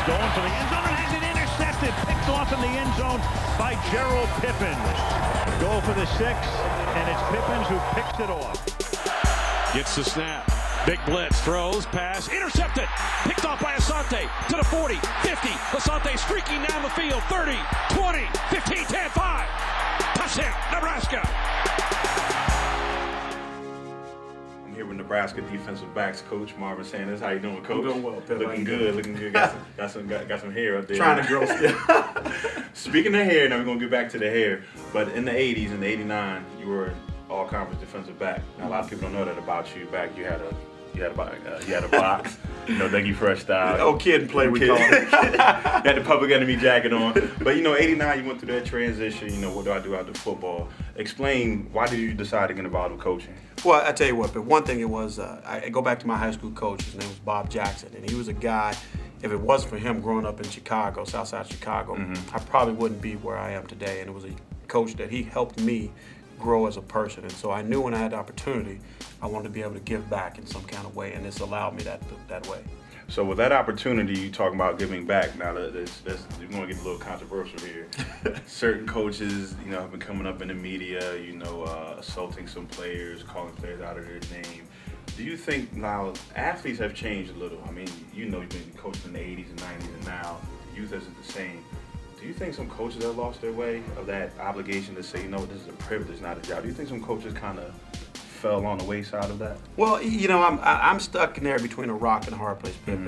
going for the end zone and has it intercepted. Picked off in the end zone by Jerrell Pippens. Go for the 6, and it's Pippens who picks it off. Gets the snap. Big blitz, throws, pass, intercepted. Picked off by Asante to the 40, 50. Asante streaking down the field, 30, 20, 15, 10, 5. Touchdown, Nebraska. I'm here with Nebraska defensive backs coach Marvin Sanders. How you doing, coach? I'm doing well, Pip. Looking good, looking good. Got some hair up there. Trying to grow still. Speaking of hair, now we're gonna get back to the hair. But in the 80s, in the 89, you were an all-conference defensive back. Now a lot of people don't know that about you. Back you had a box, you know, Dougie Fresh style. Oh, kid and play, we call it. You had the Public Enemy jacket on. But, you know, 89, you went through that transition, you know, what do I do after football? Explain, why did you decide to get involved with coaching? Well, I tell you what, but one thing it was, I go back to my high school coach, his name was Bob Jackson, and he was a guy, if it wasn't for him growing up in Chicago, Southside Chicago, I probably wouldn't be where I am today. And it was a coach that he helped me grow as a person. And so I knew when I had the opportunity, I wanted to be able to give back in some kind of way, and this allowed me that way. So with that opportunity, you talking about giving back. Now, you're going to get a little controversial here. Certain coaches, you know, have been coming up in the media, you know, assaulting some players, calling players out of their name. Do you think now athletes have changed a little? I mean, you know, you've been coaching in the 80s and 90s, and now the youth isn't the same. Do you think some coaches have lost their way of that obligation to say, you know, this is a privilege, not a job? Do you think some coaches kind of fell on the wayside of that? Well, you know, I'm stuck in there between a rock and a hard place, Pip.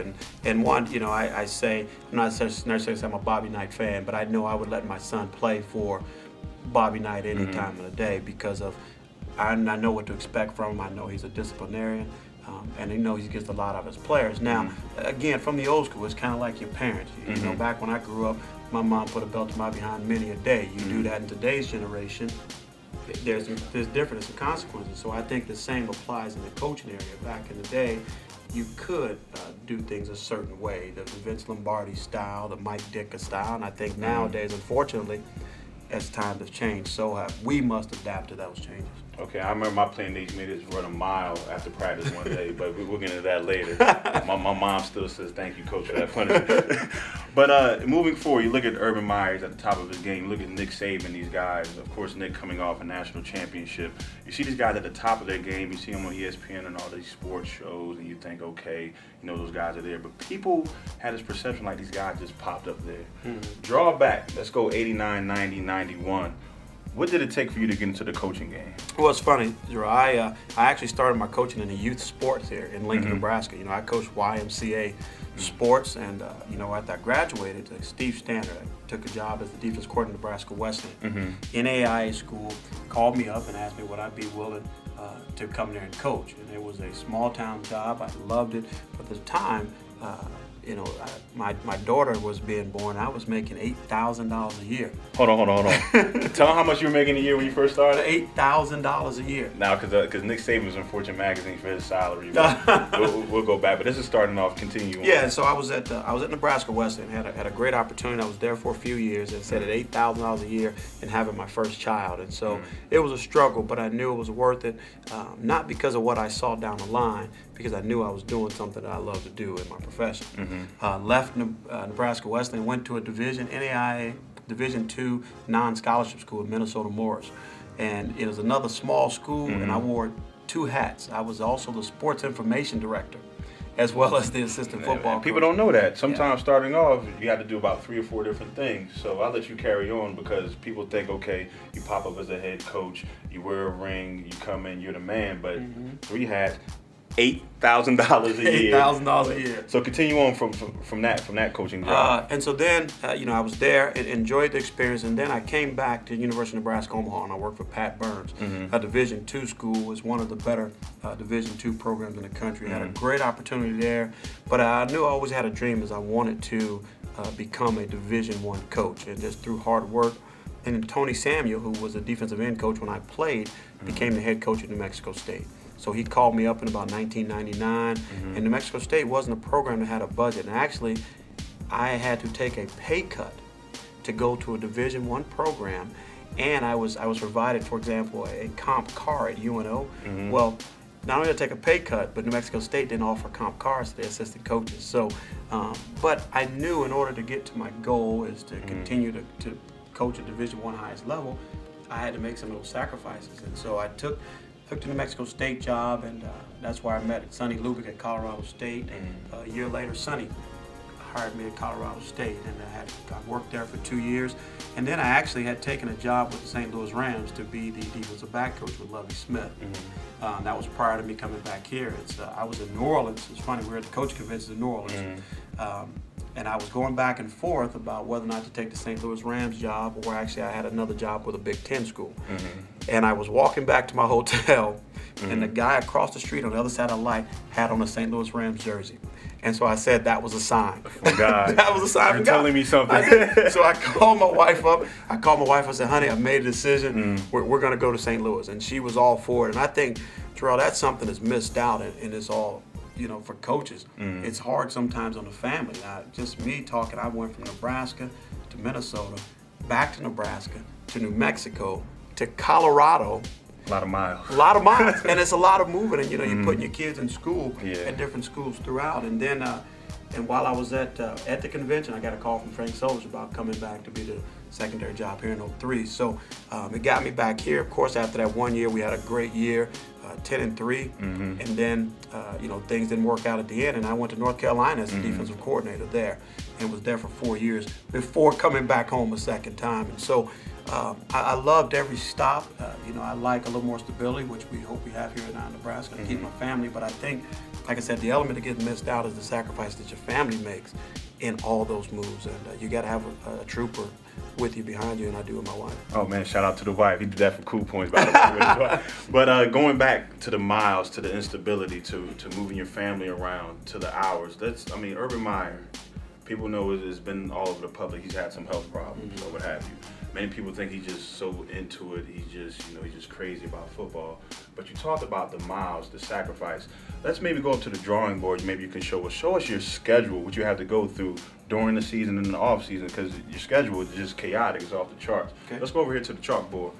And one, you know, I say, I'm not necessarily I'm a Bobby Knight fan, but I know I would let my son play for Bobby Knight any time of the day because of, I know what to expect from him. I know he's a disciplinarian. And he knows he gets a lot of his players. Now, again, from the old school, it's kind of like your parents. You know, back when I grew up, my mom put a belt to my behind many a day. You do that in today's generation, there's difference and consequences. So I think the same applies in the coaching area. Back in the day, you could do things a certain way, the Vince Lombardi style, the Mike Ditka style, and I think nowadays, unfortunately, as times have changed, so we must adapt to those changes. Okay, I remember my playing days made us run a mile after practice one day, but we'll get into that later. My mom still says, thank you, coach, for that punishment. But moving forward, you look at Urban Meyers at the top of his game, you look at Nick Saban, these guys, of course, Nick coming off a national championship. You see these guys at the top of their game, you see them on ESPN and all these sports shows, and you think, okay, you know, those guys are there. But people had this perception like these guys just popped up there. Draw back, let's go 89, 90, 91. What did it take for you to get into the coaching game? Well, it's funny, Jerrell. I actually started my coaching in the youth sports here in Lincoln, Nebraska. You know, I coached YMCA sports, and you know, after I graduated, Steve Standard, I took a job as the defense coordinator at Nebraska Wesleyan. NAIA school called me up and asked me would I be willing to come there and coach. And it was a small town job. I loved it. But at the time, you know, my daughter was being born. I was making $8,000 a year. Hold on. Tell them how much you were making a year when you first started. $8,000 a year. Now, because Nick Saban was in Fortune magazine for his salary. We'll go back, but this is starting off. Continue on. Yeah, so I was at Nebraska Wesleyan. Had a great opportunity. I was there for a few years, and said at $8,000 a year and having my first child. And so it was a struggle, but I knew it was worth it. Not because of what I saw down the line, because I knew I was doing something that I love to do in my profession. Left Nebraska Wesleyan, went to a NAIA Division II non-scholarship school in Minnesota Morris. And it was another small school, and I wore 2 hats. I was also the sports information director, as well as the assistant football coach. People don't know that. Sometimes starting off, you have to do about 3 or 4 different things. So I'll let you carry on because people think, okay, you pop up as a head coach, you wear a ring, you come in, you're the man, but 3 hats, $8,000 a year. $8,000 a year. So continue on from that coaching job. And so then, you know, I was there and enjoyed the experience, and then I came back to University of Nebraska Omaha, and I worked for Pat Burns. A Division II school was one of the better Division II programs in the country. I had a great opportunity there, but I knew I always had a dream as I wanted to become a Division I coach, and just through hard work. And then Tony Samuel, who was a defensive end coach when I played, became the head coach at New Mexico State. So he called me up in about 1999, and New Mexico State wasn't a program that had a budget. And actually, I had to take a pay cut to go to a Division I program, and I was provided, for example, a comp car at UNO. Well, not only did I take a pay cut, but New Mexico State didn't offer comp cars to their assistant coaches. So But I knew in order to get to my goal is to continue to coach at Division I highest level, I had to make some of those sacrifices. And so I took the New Mexico State job, and that's where I met Sonny Lubick at Colorado State. A year later, Sonny hired me at Colorado State, and I worked there for 2 years. And then I actually had taken a job with the St. Louis Rams to be the defensive back coach with Lovie Smith. That was prior to me coming back here. I was in New Orleans. It's funny, we were at the coach convention in New Orleans. And I was going back and forth about whether or not to take the St. Louis Rams job, or actually I had another job with a Big Ten school. And I was walking back to my hotel, and the guy across the street on the other side of the light had on a St. Louis Rams jersey. And so I said that was a sign. Oh, God. That was a sign. You're telling me something. So I called my wife up. I said, honey, I made a decision. We're going to go to St. Louis. And she was all for it. And I think, Jerrell, that's something that's missed out, and it's all, you know, for coaches. It's hard sometimes on the family. Just me talking, I went from Nebraska to Minnesota, back to Nebraska, to New Mexico, to Colorado. A lot of miles. A lot of miles, and it's a lot of moving. And you know, you're putting your kids in school at different schools throughout. And then, and while I was at the convention, I got a call from Frank Solich about coming back to be the secondary job here in 03. So it got me back here. Of course, after that 1 year, we had a great year, 10-3, and then you know, things didn't work out at the end. And I went to North Carolina as the defensive coordinator there, and was there for 4 years before coming back home a second time. And so. I loved every stop. You know, I like a little more stability, which we hope we have here in Nebraska to keep my family. But I think, like I said, the element that gets missed out is the sacrifice that your family makes in all those moves. And you got to have a trooper with you behind you, and I do with my wife. Oh, man, shout out to the wife. He did that for cool points, by the way. But going back to the miles, to the instability, to moving your family around, to the hours, I mean, Urban Meyer, people know it's been all over the public. He's had some health problems or what have you. Many people think he's just so into it. He's just crazy about football. But you talked about the miles, the sacrifice. Let's maybe go up to the drawing board. Maybe you can show us your schedule, what you have to go through during the season and in the off season, because your schedule is just chaotic. It's off the charts. Okay. Let's go over here to the chalkboard.